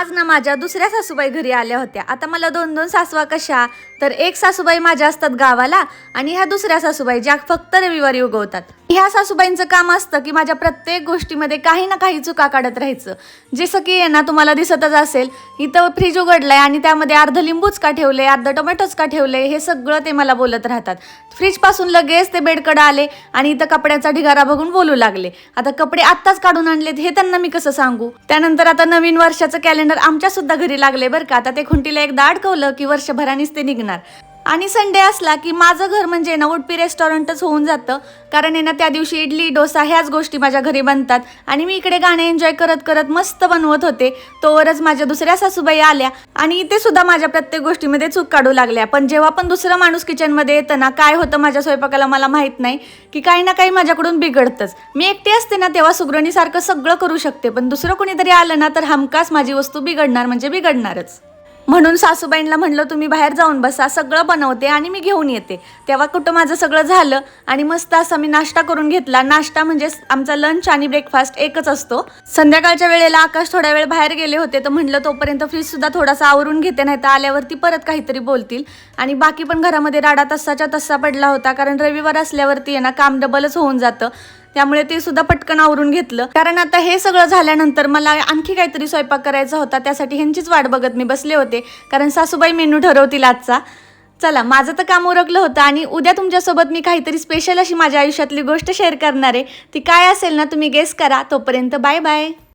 आज ना माझ्या दुसऱ्या सासूबाई घरी आल्या होत्या। आता मला दोन दोन सासवा कशा, तर एक सासूबाई माझ्या असतात गावाला आणि ह्या दुसऱ्या सासूबाई ज्या फक्त रविवारी उगवतात। ह्या सासूबाईंचं काम असतं की माझ्या प्रत्येक गोष्टीमध्ये काही ना काही चुका काढत राहायचं। जसं की आहे ना, तुम्हाला दिसतच असेल इथं फ्रीज उघडलाय आणि त्यामध्ये अर्ध लिंबूच का ठेवले, अर्ध टोमॅटोच का ठेवले, हे सगळं ते मला बोलत राहतात। फ्रीज पासून लगेच ते बेडकडे आले आणि इथं कपड्याचा ढिगारा बघून बोलू लागले। आता कपडे आत्ताच काढून आणलेत हे त्यांना मी कसं सांगू। त्यानंतर आता नवीन वर्षाचं कॅलेंडर आमच्या सुद्धा घरी लागले बरं का। आता ते खुंटीला एकदा अडकवलं की वर्षभरानेच ते निघणार। आणि संडे असला की माझं घर म्हणजे ना उडपी रेस्टॉरंटच होऊन जातं, कारण आहे ना त्या दिवशी इडली डोसा ह्याच गोष्टी माझ्या घरी बनतात आणि मी इकडे गाणे एन्जॉय करत करत मस्त बनवत होते। तोवरच माझ्या दुसऱ्या सासूबाई आल्या आणि इथे सुद्धा माझ्या प्रत्येक गोष्टीमध्ये चूक काढू लागल्या। पण जेव्हा पण दुसरं माणूस किचनमध्ये येतं ना, काय होतं माझ्या स्वयंपाकाला मला माहित नाही की काही ना काही माझ्याकडून बिघडतंच। मी एकटी असते ना तेव्हा सुगरणीसारखं सगळं करू शकते, पण दुसरं कोणीतरी आलं ना तर हमखास माझी वस्तू बिघडणार म्हणजे बिघडणारच। म्हणून सासूबाईंना म्हणलं तुम्ही बाहेर जाऊन बसा, सगळं बनवते आणि मी घेऊन येते। तेव्हा कुठं माझं सगळं झालं आणि मस्त असा मी नाश्ता करून घेतला। नाश्ता म्हणजे आमचा लंच आणि ब्रेकफास्ट एकच असतो। संध्याकाळच्या वेळेला आकाश थोड्या वेळ बाहेर गेले होते, तर म्हणलं तोपर्यंत फ्रीज सुद्धा थोडासा आवरून घेते, नाही तर आल्यावरती परत काहीतरी बोलतील। आणि बाकी पण घरामध्ये राडा तसाच्या तसा पडला होता, कारण रविवार असल्यावरती आहे ना काम डबलच होऊन जातं। त्यामुळे ते सुद्धा पटकन आवरून घेतलं, कारण आता हे सगळं झाल्यानंतर मला आणखी काहीतरी स्वयंपाक करायचा होता। त्यासाठी ह्यांचीच वाट बघत मी बसले होते, कारण सासूबाई मेनू ठरवतील आजचा। चला, माझं तर काम उरकलं होतं आणि उद्या तुमच्यासोबत मी काहीतरी स्पेशल अशी माझ्या आयुष्यातली गोष्ट शेअर करणार आहे। ती काय असेल ना तुम्ही गेस करा। तोपर्यंत बाय बाय।